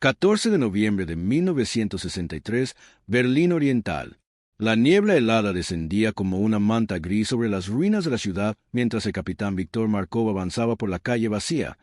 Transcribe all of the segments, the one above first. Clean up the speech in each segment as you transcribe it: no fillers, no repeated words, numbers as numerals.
14 de noviembre de 1963, Berlín Oriental. La niebla helada descendía como una manta gris sobre las ruinas de la ciudad mientras el capitán Víctor Markov avanzaba por la calle vacía,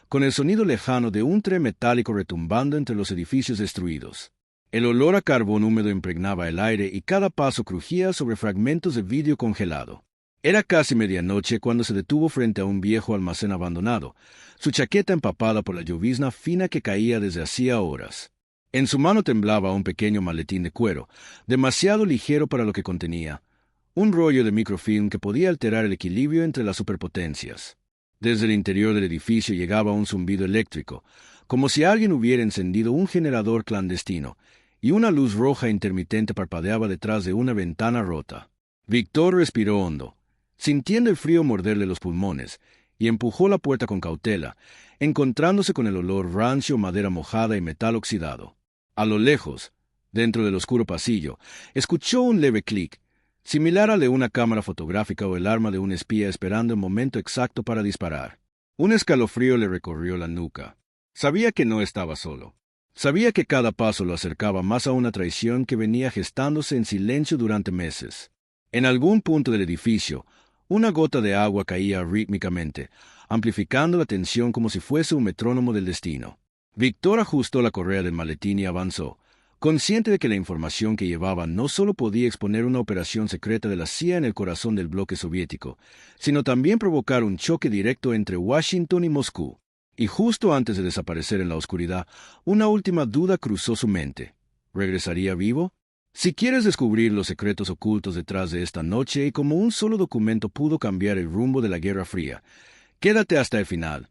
con el sonido lejano de un tren metálico retumbando entre los edificios destruidos. El olor a carbón húmedo impregnaba el aire y cada paso crujía sobre fragmentos de vidrio congelado. Era casi medianoche cuando se detuvo frente a un viejo almacén abandonado, su chaqueta empapada por la llovizna fina que caía desde hacía horas. En su mano temblaba un pequeño maletín de cuero, demasiado ligero para lo que contenía, un rollo de microfilm que podía alterar el equilibrio entre las superpotencias. Desde el interior del edificio llegaba un zumbido eléctrico, como si alguien hubiera encendido un generador clandestino, y una luz roja intermitente parpadeaba detrás de una ventana rota. Víctor respiró hondo, sintiendo el frío morderle los pulmones, y empujó la puerta con cautela, encontrándose con el olor rancio, madera mojada y metal oxidado. A lo lejos, dentro del oscuro pasillo, escuchó un leve clic, similar al de una cámara fotográfica o el arma de un espía esperando el momento exacto para disparar. Un escalofrío le recorrió la nuca. Sabía que no estaba solo. Sabía que cada paso lo acercaba más a una traición que venía gestándose en silencio durante meses. En algún punto del edificio, una gota de agua caía rítmicamente, amplificando la tensión como si fuese un metrónomo del destino. Víctor ajustó la correa del maletín y avanzó, consciente de que la información que llevaba no solo podía exponer una operación secreta de la CIA en el corazón del bloque soviético, sino también provocar un choque directo entre Washington y Moscú. Y justo antes de desaparecer en la oscuridad, una última duda cruzó su mente. ¿Regresaría vivo? Si quieres descubrir los secretos ocultos detrás de esta noche y cómo un solo documento pudo cambiar el rumbo de la Guerra Fría, quédate hasta el final.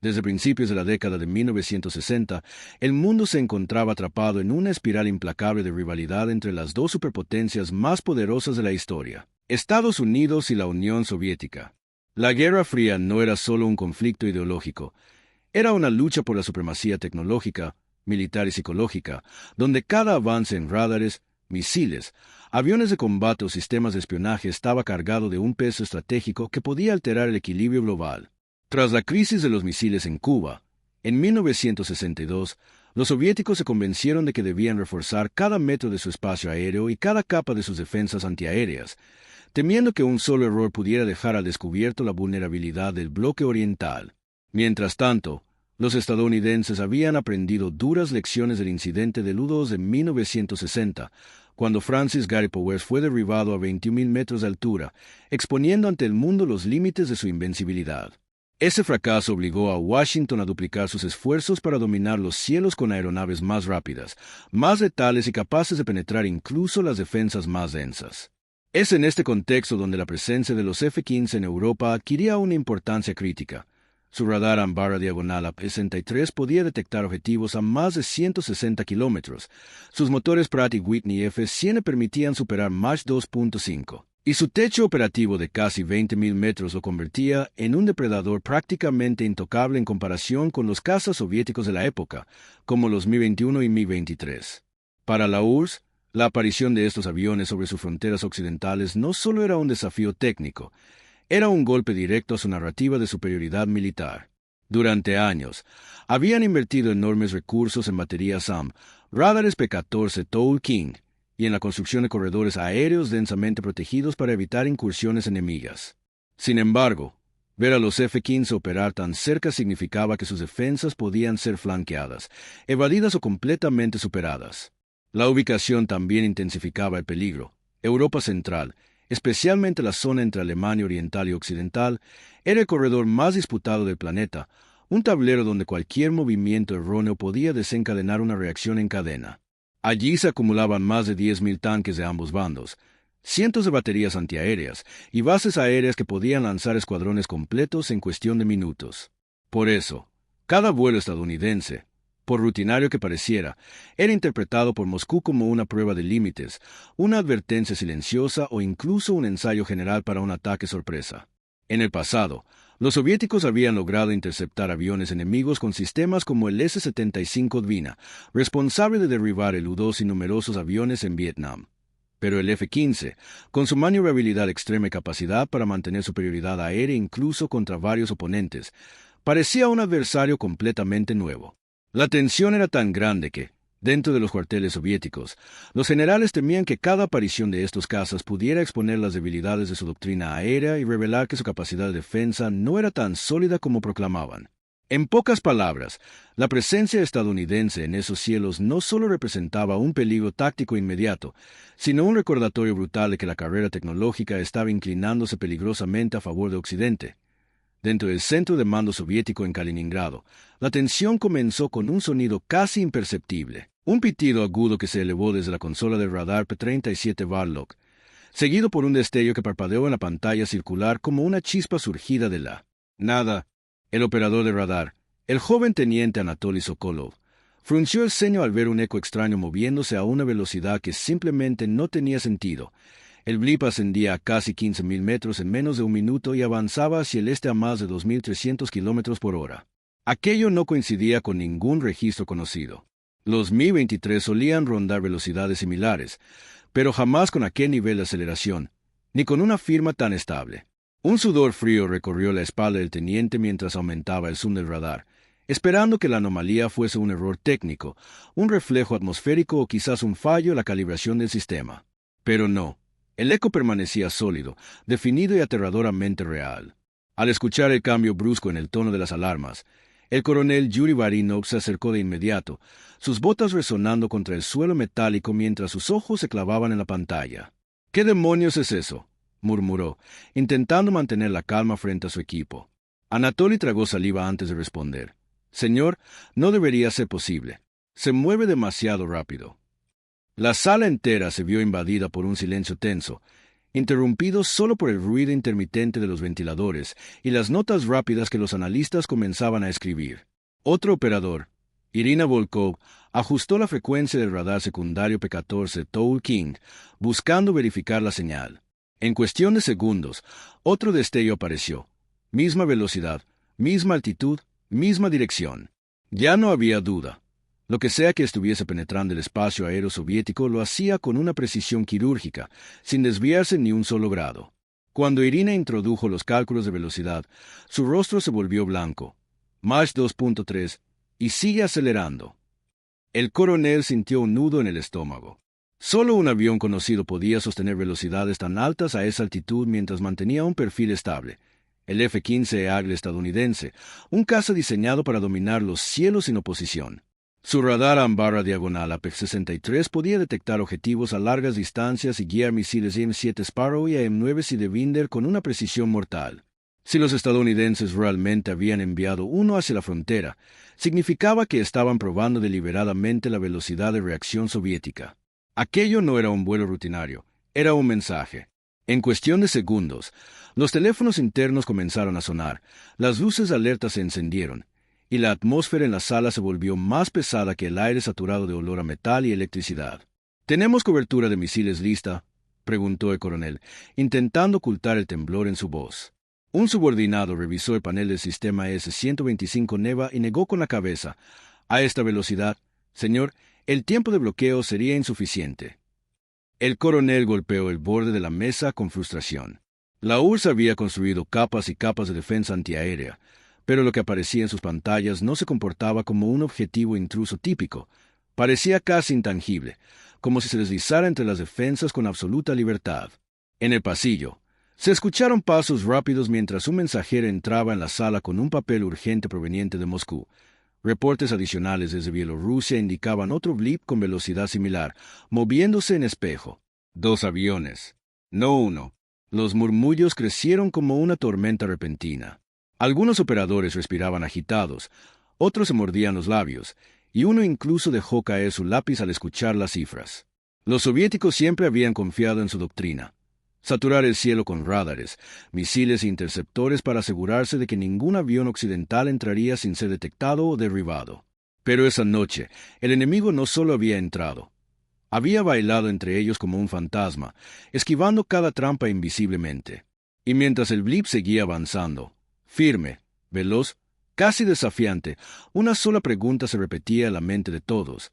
Desde principios de la década de 1960, el mundo se encontraba atrapado en una espiral implacable de rivalidad entre las dos superpotencias más poderosas de la historia, Estados Unidos y la Unión Soviética. La Guerra Fría no era solo un conflicto ideológico, era una lucha por la supremacía tecnológica, militar y psicológica, donde cada avance en radares, misiles, aviones de combate o sistemas de espionaje estaba cargado de un peso estratégico que podía alterar el equilibrio global. Tras la crisis de los misiles en Cuba, en 1962, los soviéticos se convencieron de que debían reforzar cada metro de su espacio aéreo y cada capa de sus defensas antiaéreas, temiendo que un solo error pudiera dejar al descubierto la vulnerabilidad del bloque oriental. Mientras tanto, los estadounidenses habían aprendido duras lecciones del incidente del U-2 de 1960, cuando Francis Gary Powers fue derribado a 21.000 metros de altura, exponiendo ante el mundo los límites de su invencibilidad. Ese fracaso obligó a Washington a duplicar sus esfuerzos para dominar los cielos con aeronaves más rápidas, más letales y capaces de penetrar incluso las defensas más densas. Es en este contexto donde la presencia de los F-15 en Europa adquiría una importancia crítica. Su radar Ambara diagonal AP-63 podía detectar objetivos a más de 160 kilómetros. Sus motores Pratt & Whitney F-100 le permitían superar Mach 2.5. Y su techo operativo de casi 20.000 metros lo convertía en un depredador prácticamente intocable en comparación con los cazas soviéticos de la época, como los Mi-21 y Mi-23. Para la URSS, la aparición de estos aviones sobre sus fronteras occidentales no solo era un desafío técnico, era un golpe directo a su narrativa de superioridad militar. Durante años, habían invertido enormes recursos en baterías SAM, radares P-14 Toul King, y en la construcción de corredores aéreos densamente protegidos para evitar incursiones enemigas. Sin embargo, ver a los F-15 operar tan cerca significaba que sus defensas podían ser flanqueadas, evadidas o completamente superadas. La ubicación también intensificaba el peligro. Europa Central, especialmente la zona entre Alemania Oriental y Occidental, era el corredor más disputado del planeta, un tablero donde cualquier movimiento erróneo podía desencadenar una reacción en cadena. Allí se acumulaban más de 10.000 tanques de ambos bandos, cientos de baterías antiaéreas y bases aéreas que podían lanzar escuadrones completos en cuestión de minutos. Por eso, cada vuelo estadounidense, por rutinario que pareciera, era interpretado por Moscú como una prueba de límites, una advertencia silenciosa o incluso un ensayo general para un ataque sorpresa. En el pasado, los soviéticos habían logrado interceptar aviones enemigos con sistemas como el S-75 Dvina, responsable de derribar el U-2 y numerosos aviones en Vietnam. Pero el F-15, con su maniobrabilidad extrema y capacidad para mantener superioridad aérea incluso contra varios oponentes, parecía un adversario completamente nuevo. La tensión era tan grande que, dentro de los cuarteles soviéticos, los generales temían que cada aparición de estos cazas pudiera exponer las debilidades de su doctrina aérea y revelar que su capacidad de defensa no era tan sólida como proclamaban. En pocas palabras, la presencia estadounidense en esos cielos no solo representaba un peligro táctico inmediato, sino un recordatorio brutal de que la carrera tecnológica estaba inclinándose peligrosamente a favor de Occidente. Dentro del centro de mando soviético en Kaliningrado, la tensión comenzó con un sonido casi imperceptible, un pitido agudo que se elevó desde la consola del radar P-37 Varlok, seguido por un destello que parpadeó en la pantalla circular como una chispa surgida de la nada. El operador de radar, el joven teniente Anatoly Sokolov, frunció el ceño al ver un eco extraño moviéndose a una velocidad que simplemente no tenía sentido. El blip ascendía a casi 15.000 metros en menos de un minuto y avanzaba hacia el este a más de 2.300 kilómetros por hora. Aquello no coincidía con ningún registro conocido. Los Mi-23 solían rondar velocidades similares, pero jamás con aquel nivel de aceleración, ni con una firma tan estable. Un sudor frío recorrió la espalda del teniente mientras aumentaba el zoom del radar, esperando que la anomalía fuese un error técnico, un reflejo atmosférico o quizás un fallo en la calibración del sistema. Pero no. El eco permanecía sólido, definido y aterradoramente real. Al escuchar el cambio brusco en el tono de las alarmas, el coronel Yuri Barinov se acercó de inmediato, sus botas resonando contra el suelo metálico mientras sus ojos se clavaban en la pantalla. «¿Qué demonios es eso?», murmuró, intentando mantener la calma frente a su equipo. Anatoly tragó saliva antes de responder. «Señor, no debería ser posible. Se mueve demasiado rápido». La sala entera se vio invadida por un silencio tenso, interrumpido solo por el ruido intermitente de los ventiladores y las notas rápidas que los analistas comenzaban a escribir. Otro operador, Irina Volkov, ajustó la frecuencia del radar secundario P-14 Toul King, buscando verificar la señal. En cuestión de segundos, otro destello apareció. Misma velocidad, misma altitud, misma dirección. Ya no había duda. Lo que sea que estuviese penetrando el espacio aéreo soviético lo hacía con una precisión quirúrgica, sin desviarse ni un solo grado. Cuando Irina introdujo los cálculos de velocidad, su rostro se volvió blanco. Mach 2.3, y sigue acelerando. El coronel sintió un nudo en el estómago. Solo un avión conocido podía sostener velocidades tan altas a esa altitud mientras mantenía un perfil estable. El F-15 Eagle estadounidense, un caza diseñado para dominar los cielos sin oposición. Su radar en diagonal APEX-63 podía detectar objetivos a largas distancias y guiar misiles M7 Sparrow y M9 Sidewinder con una precisión mortal. Si los estadounidenses realmente habían enviado uno hacia la frontera, significaba que estaban probando deliberadamente la velocidad de reacción soviética. Aquello no era un vuelo rutinario, era un mensaje. En cuestión de segundos, los teléfonos internos comenzaron a sonar, las luces de alerta se encendieron, y la atmósfera en la sala se volvió más pesada que el aire saturado de olor a metal y electricidad. «¿Tenemos cobertura de misiles lista?», preguntó el coronel, intentando ocultar el temblor en su voz. Un subordinado revisó el panel del sistema S-125 Neva y negó con la cabeza. «A esta velocidad, señor, el tiempo de bloqueo sería insuficiente». El coronel golpeó el borde de la mesa con frustración. La URSS había construido capas y capas de defensa antiaérea, pero lo que aparecía en sus pantallas no se comportaba como un objetivo intruso típico. Parecía casi intangible, como si se deslizara entre las defensas con absoluta libertad. En el pasillo, se escucharon pasos rápidos mientras un mensajero entraba en la sala con un papel urgente proveniente de Moscú. Reportes adicionales desde Bielorrusia indicaban otro blip con velocidad similar, moviéndose en espejo. 2 aviones, no uno. Los murmullos crecieron como una tormenta repentina. Algunos operadores respiraban agitados, otros se mordían los labios, y uno incluso dejó caer su lápiz al escuchar las cifras. Los soviéticos siempre habían confiado en su doctrina: saturar el cielo con radares, misiles e interceptores para asegurarse de que ningún avión occidental entraría sin ser detectado o derribado. Pero esa noche, el enemigo no solo había entrado. Había bailado entre ellos como un fantasma, esquivando cada trampa invisiblemente. Y mientras el blip seguía avanzando, firme, veloz, casi desafiante, una sola pregunta se repetía en la mente de todos.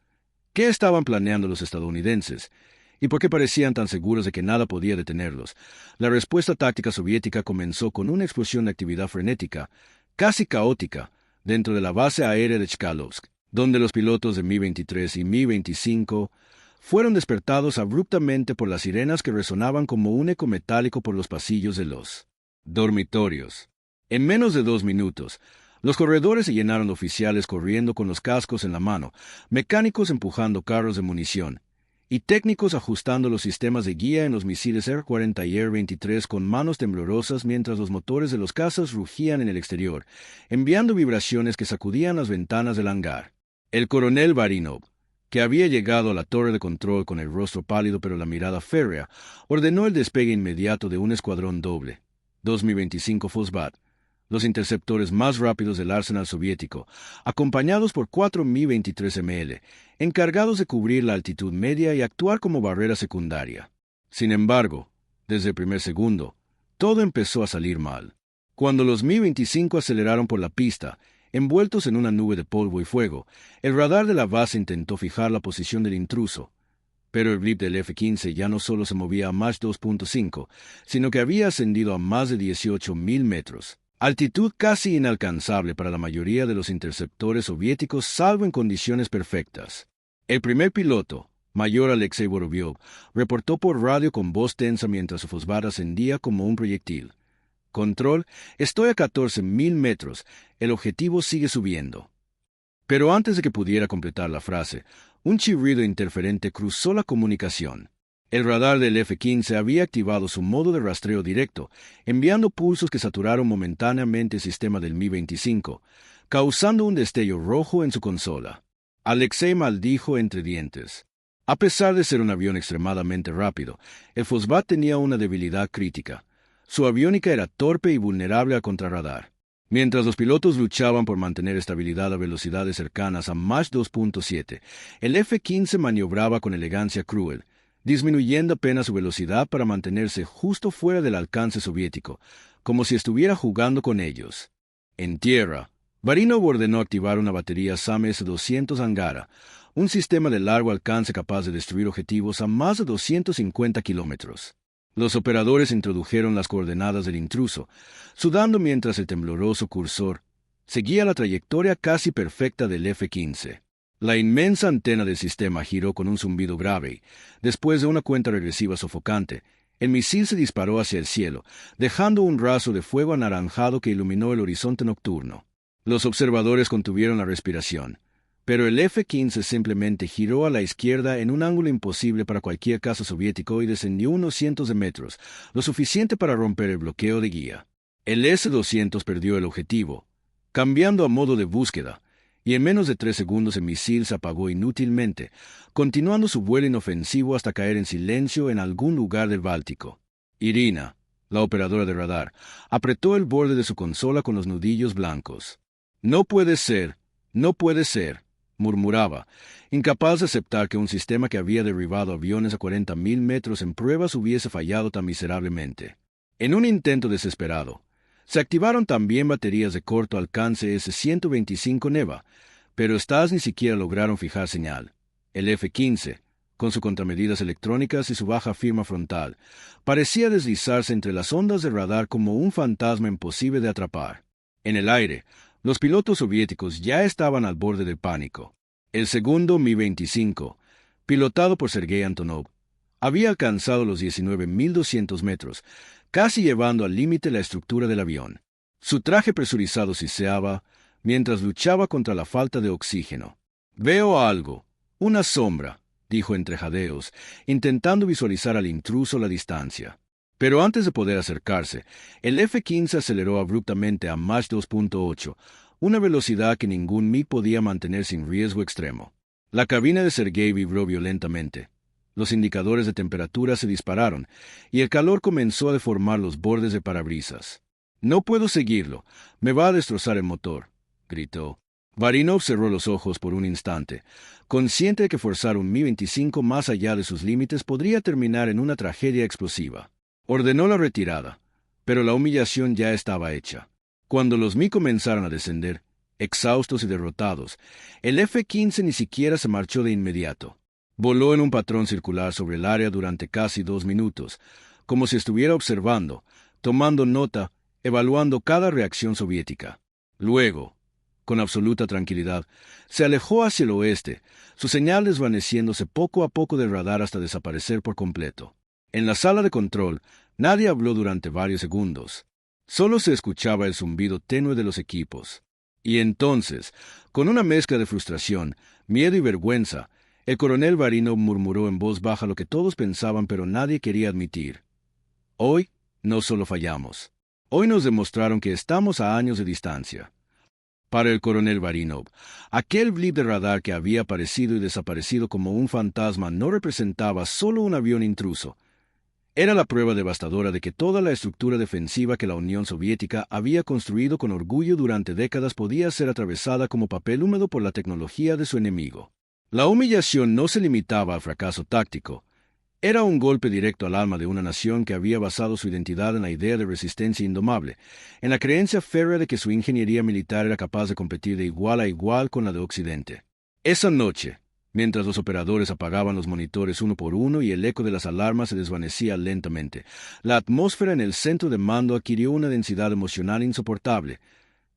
¿Qué estaban planeando los estadounidenses? ¿Y por qué parecían tan seguros de que nada podía detenerlos? La respuesta táctica soviética comenzó con una explosión de actividad frenética, casi caótica, dentro de la base aérea de Chkalovsk. donde los pilotos de Mi-23 y Mi-25 fueron despertados abruptamente por las sirenas que resonaban como un eco metálico por los pasillos de los dormitorios. En menos de 2 minutos, los corredores se llenaron de oficiales corriendo con los cascos en la mano, mecánicos empujando carros de munición, y técnicos ajustando los sistemas de guía en los misiles R-40 y R-23 con manos temblorosas mientras los motores de los cazas rugían en el exterior, enviando vibraciones que sacudían las ventanas del hangar. El coronel Barinov, que había llegado a la torre de control con el rostro pálido pero la mirada férrea, ordenó el despegue inmediato de un escuadrón doble, 2025 Fosbat, los interceptores más rápidos del arsenal soviético, acompañados por 4 Mi-23ML, encargados de cubrir la altitud media y actuar como barrera secundaria. Sin embargo, desde el primer segundo, todo empezó a salir mal. Cuando los Mi-25 aceleraron por la pista, envueltos en una nube de polvo y fuego, el radar de la base intentó fijar la posición del intruso, pero el blip del F-15 ya no solo se movía a Mach 2.5, sino que había ascendido a más de 18.000 metros, altitud casi inalcanzable para la mayoría de los interceptores soviéticos salvo en condiciones perfectas. El primer piloto, mayor Alexei Vorobyov, reportó por radio con voz tensa mientras su Fosbat ascendía como un proyectil. Control, estoy a 14.000 metros, el objetivo sigue subiendo. Pero antes de que pudiera completar la frase, un chirrido interferente cruzó la comunicación. El radar del F-15 había activado su modo de rastreo directo, enviando pulsos que saturaron momentáneamente el sistema del Mi-25, causando un destello rojo en su consola. Alexei maldijo entre dientes. A pesar de ser un avión extremadamente rápido, el Fosbat tenía una debilidad crítica. Su aviónica era torpe y vulnerable al contrarradar. Mientras los pilotos luchaban por mantener estabilidad a velocidades cercanas a Mach 2.7, el F-15 maniobraba con elegancia cruel, disminuyendo apenas su velocidad para mantenerse justo fuera del alcance soviético, como si estuviera jugando con ellos. En tierra, Barinov ordenó activar una batería SAM S-200 Angara, un sistema de largo alcance capaz de destruir objetivos a más de 250 kilómetros. Los operadores introdujeron las coordenadas del intruso, sudando mientras el tembloroso cursor seguía la trayectoria casi perfecta del F-15. La inmensa antena del sistema giró con un zumbido grave y, después de una cuenta regresiva sofocante, el misil se disparó hacia el cielo, dejando un raso de fuego anaranjado que iluminó el horizonte nocturno. Los observadores contuvieron la respiración, pero el F-15 simplemente giró a la izquierda en un ángulo imposible para cualquier caza soviético y descendió unos cientos de metros, lo suficiente para romper el bloqueo de guía. El S-200 perdió el objetivo, cambiando a modo de búsqueda, y en menos de 3 segundos el misil se apagó inútilmente, continuando su vuelo inofensivo hasta caer en silencio en algún lugar del Báltico. Irina, la operadora de radar, apretó el borde de su consola con los nudillos blancos. «No puede ser, no puede ser», murmuraba, incapaz de aceptar que un sistema que había derribado aviones a 40.000 metros en pruebas hubiese fallado tan miserablemente. En un intento desesperado, se activaron también baterías de corto alcance S-125 Neva, pero estas ni siquiera lograron fijar señal. El F-15, con sus contramedidas electrónicas y su baja firma frontal, parecía deslizarse entre las ondas de radar como un fantasma imposible de atrapar. En el aire, los pilotos soviéticos ya estaban al borde del pánico. El segundo Mi-25, pilotado por Sergei Antonov, había alcanzado los 19.200 metros, casi llevando al límite la estructura del avión. Su traje presurizado siseaba mientras luchaba contra la falta de oxígeno. «Veo algo, una sombra», dijo entre jadeos, intentando visualizar al intruso a la distancia. Pero antes de poder acercarse, el F-15 aceleró abruptamente a Mach 2.8, una velocidad que ningún MiG podía mantener sin riesgo extremo. La cabina de Sergei vibró violentamente. Los indicadores de temperatura se dispararon, y el calor comenzó a deformar los bordes de parabrisas. «No puedo seguirlo, me va a destrozar el motor», gritó. Barinov cerró los ojos por un instante, consciente de que forzar un Mi-25 más allá de sus límites podría terminar en una tragedia explosiva. Ordenó la retirada, pero la humillación ya estaba hecha. Cuando los Mi comenzaron a descender, exhaustos y derrotados, el F-15 ni siquiera se marchó de inmediato. Voló en un patrón circular sobre el área durante casi 2 minutos, como si estuviera observando, tomando nota, evaluando cada reacción soviética. Luego, con absoluta tranquilidad, se alejó hacia el oeste, su señal desvaneciéndose poco a poco del radar hasta desaparecer por completo. En la sala de control, nadie habló durante varios segundos. Solo se escuchaba el zumbido tenue de los equipos. Y entonces, con una mezcla de frustración, miedo y vergüenza, el coronel Varinov murmuró en voz baja lo que todos pensaban pero nadie quería admitir. Hoy no solo fallamos. Hoy nos demostraron que estamos a años de distancia. Para el coronel Varinov, aquel blip de radar que había aparecido y desaparecido como un fantasma no representaba solo un avión intruso. Era la prueba devastadora de que toda la estructura defensiva que la Unión Soviética había construido con orgullo durante décadas podía ser atravesada como papel húmedo por la tecnología de su enemigo. La humillación no se limitaba al fracaso táctico. Era un golpe directo al alma de una nación que había basado su identidad en la idea de resistencia indomable, en la creencia férrea de que su ingeniería militar era capaz de competir de igual a igual con la de Occidente. Esa noche, mientras los operadores apagaban los monitores uno por uno y el eco de las alarmas se desvanecía lentamente, la atmósfera en el centro de mando adquirió una densidad emocional insoportable.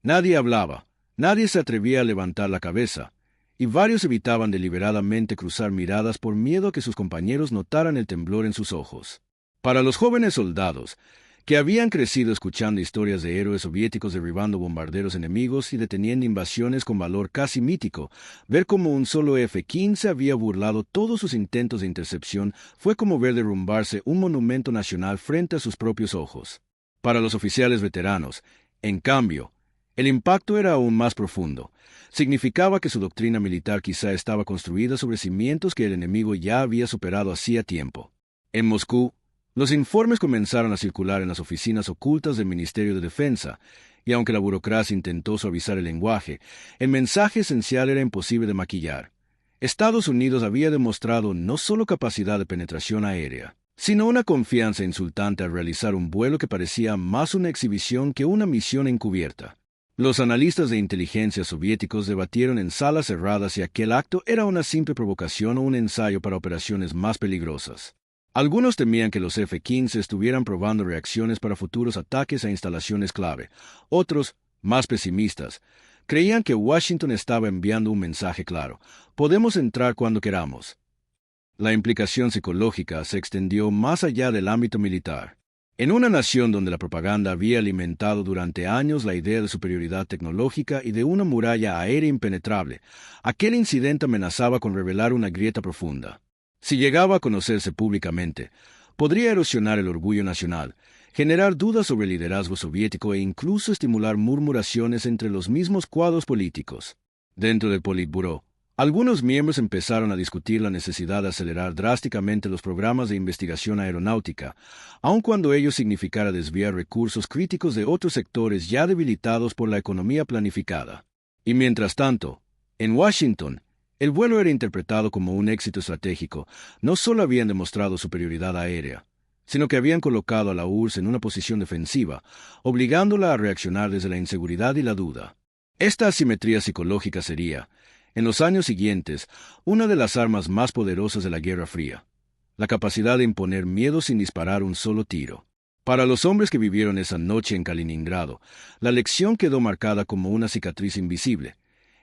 Nadie hablaba, nadie se atrevía a levantar la cabeza, y varios evitaban deliberadamente cruzar miradas por miedo a que sus compañeros notaran el temblor en sus ojos. Para los jóvenes soldados, que habían crecido escuchando historias de héroes soviéticos derribando bombarderos enemigos y deteniendo invasiones con valor casi mítico, ver cómo un solo F-15 había burlado todos sus intentos de intercepción fue como ver derrumbarse un monumento nacional frente a sus propios ojos. Para los oficiales veteranos, en cambio, el impacto era aún más profundo. Significaba que su doctrina militar quizá estaba construida sobre cimientos que el enemigo ya había superado hacía tiempo. En Moscú, los informes comenzaron a circular en las oficinas ocultas del Ministerio de Defensa, y aunque la burocracia intentó suavizar el lenguaje, el mensaje esencial era imposible de maquillar. Estados Unidos había demostrado no solo capacidad de penetración aérea, sino una confianza insultante al realizar un vuelo que parecía más una exhibición que una misión encubierta. Los analistas de inteligencia soviéticos debatieron en salas cerradas si aquel acto era una simple provocación o un ensayo para operaciones más peligrosas. Algunos temían que los F-15 estuvieran probando reacciones para futuros ataques a instalaciones clave. Otros, más pesimistas, creían que Washington estaba enviando un mensaje claro: podemos entrar cuando queramos. La implicación psicológica se extendió más allá del ámbito militar. En una nación donde la propaganda había alimentado durante años la idea de superioridad tecnológica y de una muralla aérea impenetrable, aquel incidente amenazaba con revelar una grieta profunda. Si llegaba a conocerse públicamente, podría erosionar el orgullo nacional, generar dudas sobre el liderazgo soviético e incluso estimular murmuraciones entre los mismos cuadros políticos. Dentro del Politburó, algunos miembros empezaron a discutir la necesidad de acelerar drásticamente los programas de investigación aeronáutica, aun cuando ello significara desviar recursos críticos de otros sectores ya debilitados por la economía planificada. Y mientras tanto, en Washington, el vuelo era interpretado como un éxito estratégico. No solo habían demostrado superioridad aérea, sino que habían colocado a la URSS en una posición defensiva, obligándola a reaccionar desde la inseguridad y la duda. Esta asimetría psicológica sería, en los años siguientes, una de las armas más poderosas de la Guerra Fría: la capacidad de imponer miedo sin disparar un solo tiro. Para los hombres que vivieron esa noche en Kaliningrado, la lección quedó marcada como una cicatriz invisible.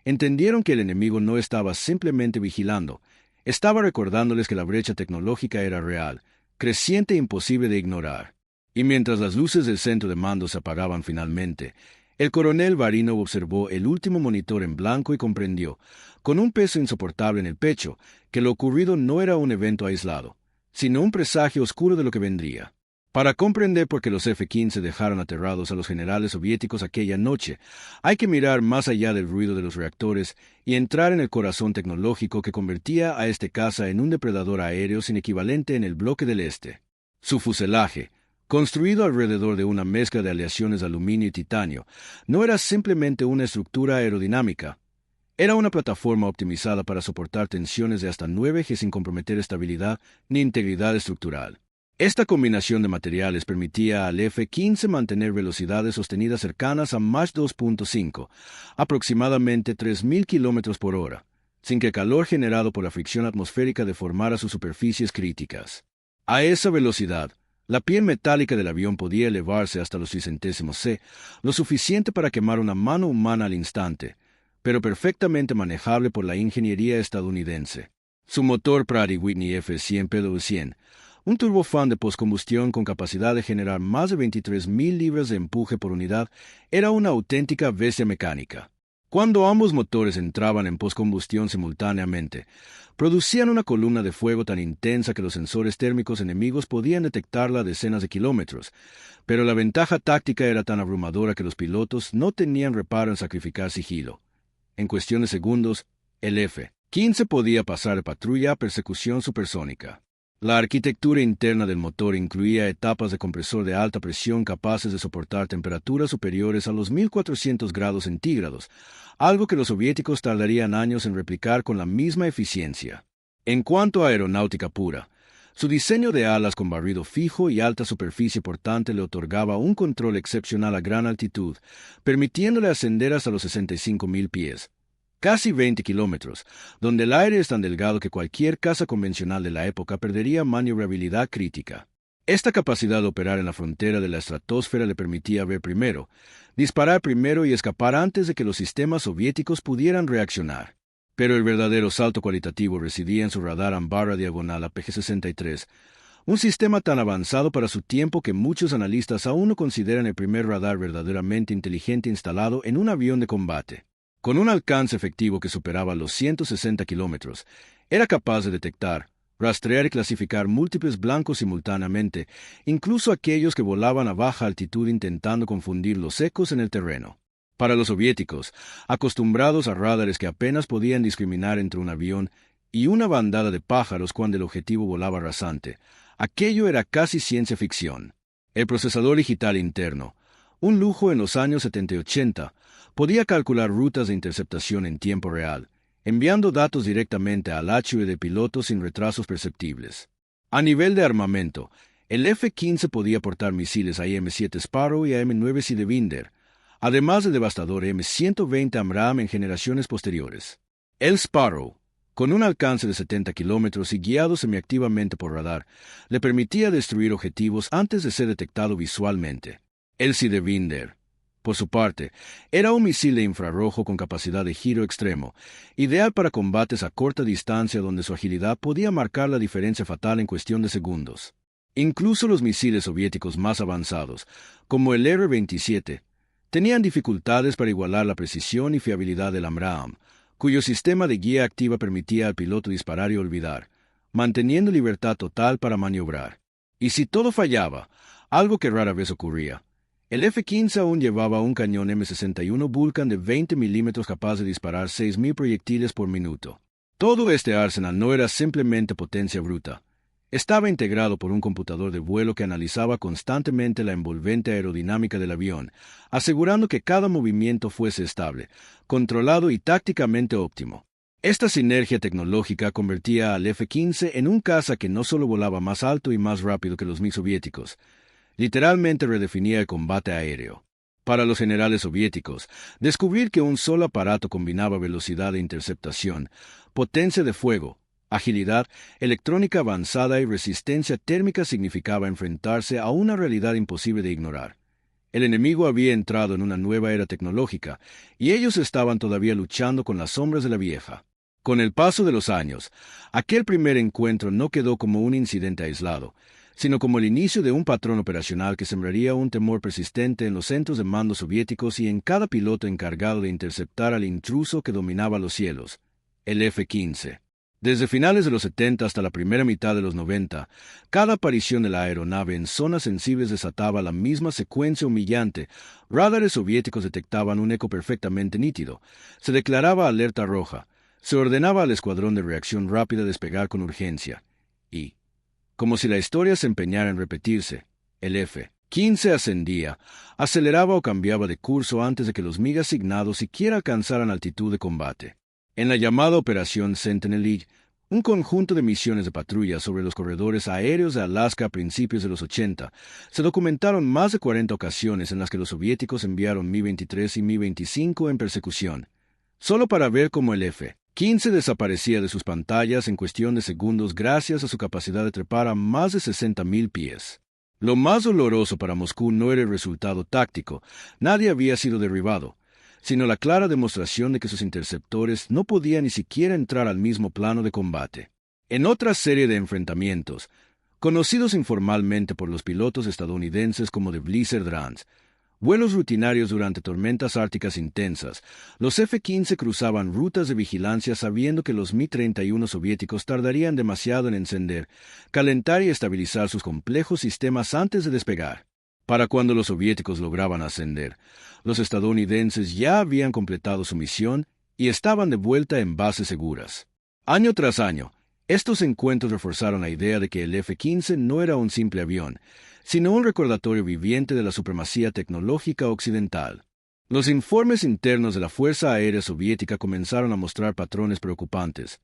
Entendieron que el enemigo no estaba simplemente vigilando, estaba recordándoles que la brecha tecnológica era real, creciente e imposible de ignorar. Y mientras las luces del centro de mando se apagaban finalmente, el coronel Varinov observó el último monitor en blanco y comprendió, con un peso insoportable en el pecho, que lo ocurrido no era un evento aislado, sino un presagio oscuro de lo que vendría. Para comprender por qué los F-15 dejaron aterrados a los generales soviéticos aquella noche, hay que mirar más allá del ruido de los reactores y entrar en el corazón tecnológico que convertía a este caza en un depredador aéreo sin equivalente en el bloque del Este. Su fuselaje, construido alrededor de una mezcla de aleaciones de aluminio y titanio, no era simplemente una estructura aerodinámica. Era una plataforma optimizada para soportar tensiones de hasta 9 ejes sin comprometer estabilidad ni integridad estructural. Esta combinación de materiales permitía al F-15 mantener velocidades sostenidas cercanas a Mach 2.5, aproximadamente 3.000 km por hora, sin que el calor generado por la fricción atmosférica deformara sus superficies críticas. A esa velocidad, la piel metálica del avión podía elevarse hasta los 0,000 C, lo suficiente para quemar una mano humana al instante, pero perfectamente manejable por la ingeniería estadounidense. Su motor Pratt & Whitney F100 PW100, un turbofán de postcombustión con capacidad de generar más de 23.000 libras de empuje por unidad, era una auténtica bestia mecánica. Cuando ambos motores entraban en postcombustión simultáneamente, producían una columna de fuego tan intensa que los sensores térmicos enemigos podían detectarla a decenas de kilómetros, pero la ventaja táctica era tan abrumadora que los pilotos no tenían reparo en sacrificar sigilo. En cuestión de segundos, el F-15 podía pasar de patrulla a persecución supersónica. La arquitectura interna del motor incluía etapas de compresor de alta presión capaces de soportar temperaturas superiores a los 1400 grados centígrados, algo que los soviéticos tardarían años en replicar con la misma eficiencia. En cuanto a aeronáutica pura, su diseño de alas con barrido fijo y alta superficie portante le otorgaba un control excepcional a gran altitud, permitiéndole ascender hasta los 65.000 pies. Casi 20 kilómetros, donde el aire es tan delgado que cualquier caza convencional de la época perdería maniobrabilidad crítica. Esta capacidad de operar en la frontera de la estratosfera le permitía ver primero, disparar primero y escapar antes de que los sistemas soviéticos pudieran reaccionar. Pero el verdadero salto cualitativo residía en su radar Ambarra diagonal APG-63, un sistema tan avanzado para su tiempo que muchos analistas aún lo consideran el primer radar verdaderamente inteligente instalado en un avión de combate. Con un alcance efectivo que superaba los 160 kilómetros, era capaz de detectar, rastrear y clasificar múltiples blancos simultáneamente, incluso aquellos que volaban a baja altitud intentando confundir los ecos en el terreno. Para los soviéticos, acostumbrados a radares que apenas podían discriminar entre un avión y una bandada de pájaros cuando el objetivo volaba rasante, aquello era casi ciencia ficción. El procesador digital interno, un lujo en los años 70 y 80, podía calcular rutas de interceptación en tiempo real, enviando datos directamente al HUD de pilotos sin retrasos perceptibles. A nivel de armamento, el F-15 podía portar misiles AM-7 Sparrow y AM-9 Sidewinder, además de devastador M120 AMRAAM en generaciones posteriores. El Sparrow, con un alcance de 70 kilómetros y guiado semiactivamente por radar, le permitía destruir objetivos antes de ser detectado visualmente. El Sidewinder, por su parte, era un misil de infrarrojo con capacidad de giro extremo, ideal para combates a corta distancia donde su agilidad podía marcar la diferencia fatal en cuestión de segundos. Incluso los misiles soviéticos más avanzados, como el R-27, tenían dificultades para igualar la precisión y fiabilidad del AMRAAM, cuyo sistema de guía activa permitía al piloto disparar y olvidar, manteniendo libertad total para maniobrar. Y si todo fallaba, algo que rara vez ocurría, el F-15 aún llevaba un cañón M61 Vulcan de 20 milímetros capaz de disparar 6.000 proyectiles por minuto. Todo este arsenal no era simplemente potencia bruta. Estaba integrado por un computador de vuelo que analizaba constantemente la envolvente aerodinámica del avión, asegurando que cada movimiento fuese estable, controlado y tácticamente óptimo. Esta sinergia tecnológica convertía al F-15 en un caza que no solo volaba más alto y más rápido que los MiG soviéticos, literalmente redefinía el combate aéreo. Para los generales soviéticos, descubrir que un solo aparato combinaba velocidad de interceptación, potencia de fuego, agilidad, electrónica avanzada y resistencia térmica significaba enfrentarse a una realidad imposible de ignorar. El enemigo había entrado en una nueva era tecnológica, y ellos estaban todavía luchando con las sombras de la vieja. Con el paso de los años, aquel primer encuentro no quedó como un incidente aislado, sino como el inicio de un patrón operacional que sembraría un temor persistente en los centros de mando soviéticos y en cada piloto encargado de interceptar al intruso que dominaba los cielos, el F-15. Desde finales de los 70 hasta la primera mitad de los 90, cada aparición de la aeronave en zonas sensibles desataba la misma secuencia humillante. Radares soviéticos detectaban un eco perfectamente nítido. Se declaraba alerta roja. Se ordenaba al escuadrón de reacción rápida despegar con urgencia. Y, como si la historia se empeñara en repetirse, el F-15 ascendía, aceleraba o cambiaba de curso antes de que los MiG asignados siquiera alcanzaran altitud de combate. En la llamada Operación Sentinel, un conjunto de misiones de patrulla sobre los corredores aéreos de Alaska a principios de los 80, se documentaron más de 40 ocasiones en las que los soviéticos enviaron Mi-23 y Mi-25 en persecución, solo para ver cómo el F-15 desaparecía de sus pantallas en cuestión de segundos gracias a su capacidad de trepar a más de 60.000 pies. Lo más doloroso para Moscú no era el resultado táctico, nadie había sido derribado, sino la clara demostración de que sus interceptores no podían ni siquiera entrar al mismo plano de combate. En otra serie de enfrentamientos, conocidos informalmente por los pilotos estadounidenses como The Blizzard Runs, vuelos rutinarios durante tormentas árticas intensas, los F-15 cruzaban rutas de vigilancia sabiendo que los Mi-31 soviéticos tardarían demasiado en encender, calentar y estabilizar sus complejos sistemas antes de despegar. Para cuando los soviéticos lograban ascender, los estadounidenses ya habían completado su misión y estaban de vuelta en bases seguras. Año tras año, estos encuentros reforzaron la idea de que el F-15 no era un simple avión, sino un recordatorio viviente de la supremacía tecnológica occidental. Los informes internos de la Fuerza Aérea Soviética comenzaron a mostrar patrones preocupantes.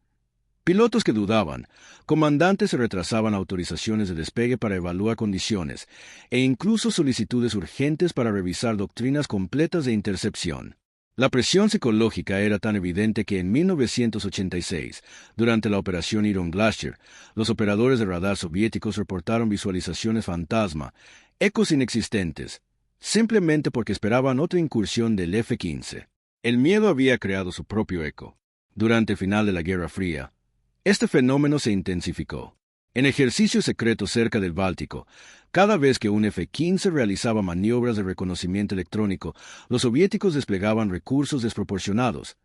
Pilotos que dudaban, comandantes se retrasaban autorizaciones de despegue para evaluar condiciones, e incluso solicitudes urgentes para revisar doctrinas completas de intercepción. La presión psicológica era tan evidente que en 1986, durante la operación Iron Glacier, los operadores de radar soviéticos reportaron visualizaciones fantasma, ecos inexistentes, simplemente porque esperaban otra incursión del F-15. El miedo había creado su propio eco. Durante el final de la Guerra Fría, este fenómeno se intensificó. En ejercicios secretos cerca del Báltico, cada vez que un F-15 realizaba maniobras de reconocimiento electrónico, los soviéticos desplegaban recursos desproporcionados,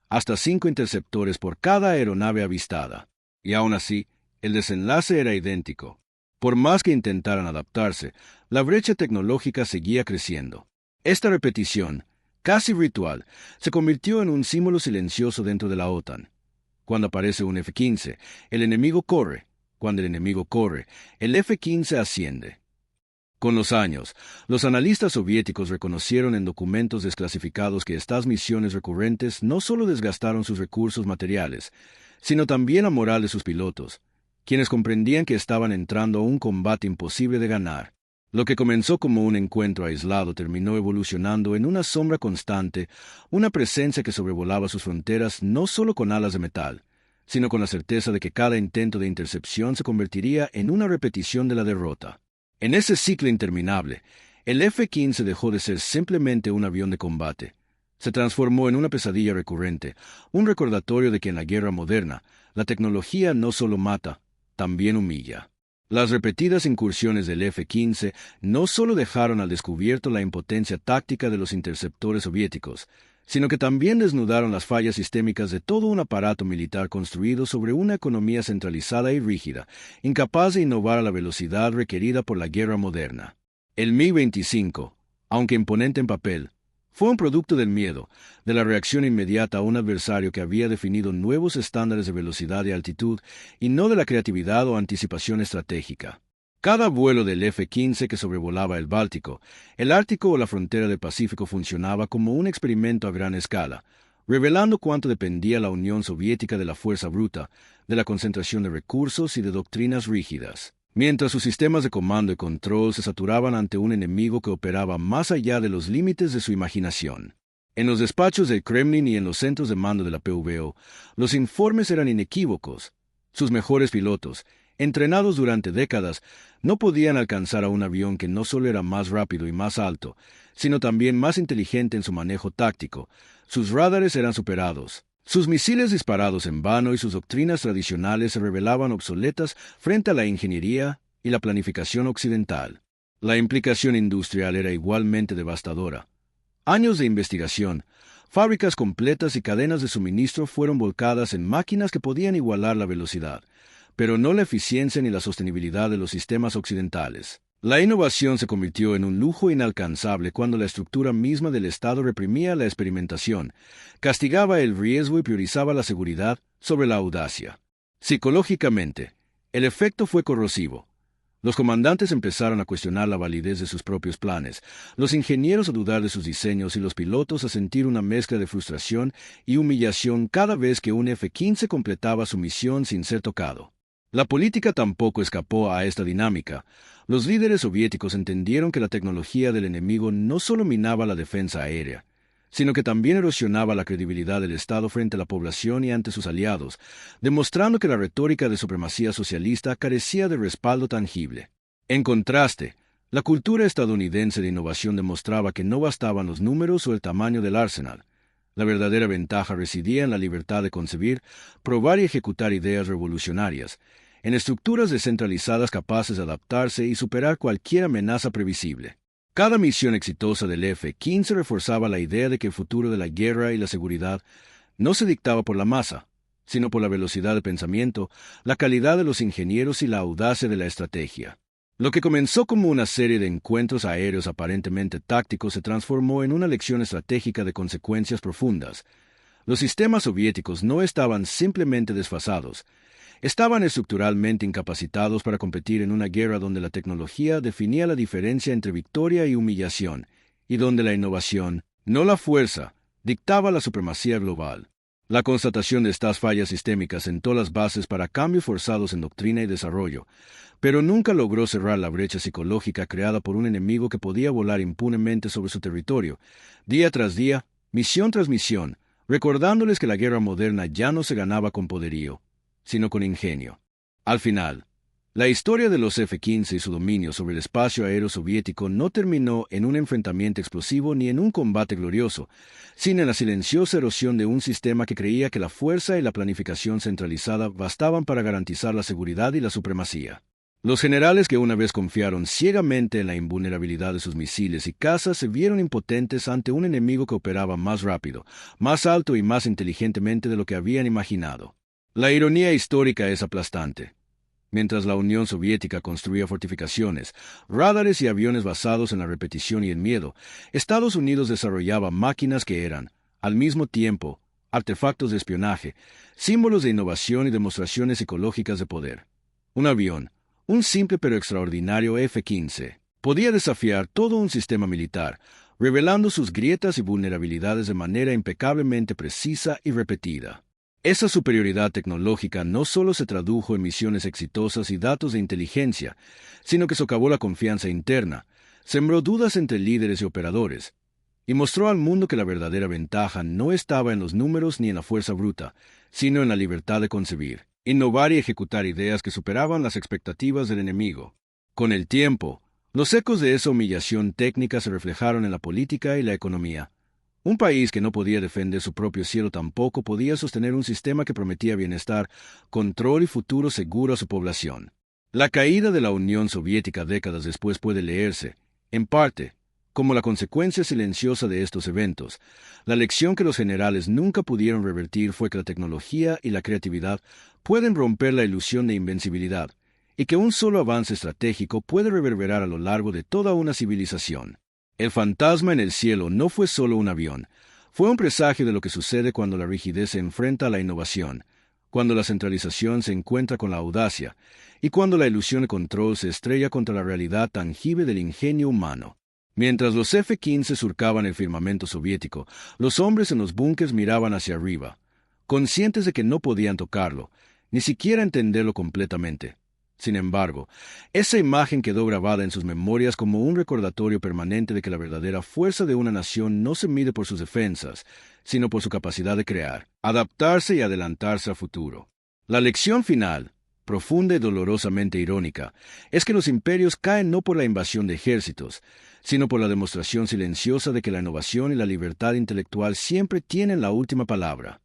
hasta 5 interceptores por cada aeronave avistada. Y aún así, el desenlace era idéntico. Por más que intentaran adaptarse, la brecha tecnológica seguía creciendo. Esta repetición, casi ritual, se convirtió en un símbolo silencioso dentro de la OTAN. Cuando aparece un F-15, el enemigo corre. Cuando el enemigo corre, el F-15 asciende. Con los años, los analistas soviéticos reconocieron en documentos desclasificados que estas misiones recurrentes no solo desgastaron sus recursos materiales, sino también la moral de sus pilotos, quienes comprendían que estaban entrando a un combate imposible de ganar. Lo que comenzó como un encuentro aislado terminó evolucionando en una sombra constante, una presencia que sobrevolaba sus fronteras no solo con alas de metal, sino con la certeza de que cada intento de intercepción se convertiría en una repetición de la derrota. En ese ciclo interminable, el F-15 dejó de ser simplemente un avión de combate. Se transformó en una pesadilla recurrente, un recordatorio de que en la guerra moderna, la tecnología no solo mata, también humilla. Las repetidas incursiones del F-15 no solo dejaron al descubierto la impotencia táctica de los interceptores soviéticos, sino que también desnudaron las fallas sistémicas de todo un aparato militar construido sobre una economía centralizada y rígida, incapaz de innovar a la velocidad requerida por la guerra moderna. El MiG-25, aunque imponente en papel, fue un producto del miedo, de la reacción inmediata a un adversario que había definido nuevos estándares de velocidad y altitud, y no de la creatividad o anticipación estratégica. Cada vuelo del F-15 que sobrevolaba el Báltico, el Ártico o la frontera del Pacífico funcionaba como un experimento a gran escala, revelando cuánto dependía la Unión Soviética de la fuerza bruta, de la concentración de recursos y de doctrinas rígidas. Mientras sus sistemas de comando y control se saturaban ante un enemigo que operaba más allá de los límites de su imaginación. En los despachos del Kremlin y en los centros de mando de la PVO, los informes eran inequívocos. Sus mejores pilotos, entrenados durante décadas, no podían alcanzar a un avión que no solo era más rápido y más alto, sino también más inteligente en su manejo táctico. Sus radares eran superados. Sus misiles disparados en vano y sus doctrinas tradicionales se revelaban obsoletas frente a la ingeniería y la planificación occidental. La implicación industrial era igualmente devastadora. Años de investigación, fábricas completas y cadenas de suministro fueron volcadas en máquinas que podían igualar la velocidad, pero no la eficiencia ni la sostenibilidad de los sistemas occidentales. La innovación se convirtió en un lujo inalcanzable cuando la estructura misma del Estado reprimía la experimentación, castigaba el riesgo y priorizaba la seguridad sobre la audacia. Psicológicamente, el efecto fue corrosivo. Los comandantes empezaron a cuestionar la validez de sus propios planes, los ingenieros a dudar de sus diseños y los pilotos a sentir una mezcla de frustración y humillación cada vez que un F-15 completaba su misión sin ser tocado. La política tampoco escapó a esta dinámica. Los líderes soviéticos entendieron que la tecnología del enemigo no solo minaba la defensa aérea, sino que también erosionaba la credibilidad del Estado frente a la población y ante sus aliados, demostrando que la retórica de supremacía socialista carecía de respaldo tangible. En contraste, La cultura estadounidense de innovación demostraba que no bastaban los números o el tamaño del arsenal. La verdadera ventaja residía en la libertad de concebir, probar y ejecutar ideas revolucionarias, en estructuras descentralizadas capaces de adaptarse y superar cualquier amenaza previsible. Cada misión exitosa del F-15 reforzaba la idea de que el futuro de la guerra y la seguridad no se dictaba por la masa, sino por la velocidad de pensamiento, la calidad de los ingenieros y la audacia de la estrategia. Lo que comenzó como una serie de encuentros aéreos aparentemente tácticos se transformó en una lección estratégica de consecuencias profundas. Los sistemas soviéticos no estaban simplemente desfasados, estaban estructuralmente incapacitados para competir en una guerra donde la tecnología definía la diferencia entre victoria y humillación, y donde la innovación, no la fuerza, dictaba la supremacía global. La constatación de estas fallas sistémicas sentó las bases para cambios forzados en doctrina y desarrollo, pero nunca logró cerrar la brecha psicológica creada por un enemigo que podía volar impunemente sobre su territorio, día tras día, misión tras misión, recordándoles que la guerra moderna ya no se ganaba con poderío, sino con ingenio. Al final, la historia de los F-15 y su dominio sobre el espacio aéreo soviético no terminó en un enfrentamiento explosivo ni en un combate glorioso, sino en la silenciosa erosión de un sistema que creía que la fuerza y la planificación centralizada bastaban para garantizar la seguridad y la supremacía. Los generales que una vez confiaron ciegamente en la invulnerabilidad de sus misiles y cazas se vieron impotentes ante un enemigo que operaba más rápido, más alto y más inteligentemente de lo que habían imaginado. La ironía histórica es aplastante. Mientras la Unión Soviética construía fortificaciones, radares y aviones basados en la repetición y el miedo, Estados Unidos desarrollaba máquinas que eran, al mismo tiempo, artefactos de espionaje, símbolos de innovación y demostraciones psicológicas de poder. Un avión, un simple pero extraordinario F-15, podía desafiar todo un sistema militar, revelando sus grietas y vulnerabilidades de manera impecablemente precisa y repetida. Esa superioridad tecnológica no solo se tradujo en misiones exitosas y datos de inteligencia, sino que socavó la confianza interna, sembró dudas entre líderes y operadores, y mostró al mundo que la verdadera ventaja no estaba en los números ni en la fuerza bruta, sino en la libertad de concebir, innovar y ejecutar ideas que superaban las expectativas del enemigo. Con el tiempo, los ecos de esa humillación técnica se reflejaron en la política y la economía. Un país que no podía defender su propio cielo tampoco podía sostener un sistema que prometía bienestar, control y futuro seguro a su población. La caída de la Unión Soviética décadas después puede leerse, en parte, como la consecuencia silenciosa de estos eventos. La lección que los generales nunca pudieron revertir fue que la tecnología y la creatividad pueden romper la ilusión de invencibilidad, y que un solo avance estratégico puede reverberar a lo largo de toda una civilización. El fantasma en el cielo no fue solo un avión, fue un presagio de lo que sucede cuando la rigidez se enfrenta a la innovación, cuando la centralización se encuentra con la audacia, y cuando la ilusión de control se estrella contra la realidad tangible del ingenio humano. Mientras los F-15 surcaban el firmamento soviético, los hombres en los búnkers miraban hacia arriba, conscientes de que no podían tocarlo, ni siquiera entenderlo completamente. Sin embargo, esa imagen quedó grabada en sus memorias como un recordatorio permanente de que la verdadera fuerza de una nación no se mide por sus defensas, sino por su capacidad de crear, adaptarse y adelantarse al futuro. La lección final, profunda y dolorosamente irónica, es que los imperios caen no por la invasión de ejércitos, sino por la demostración silenciosa de que la innovación y la libertad intelectual siempre tienen la última palabra.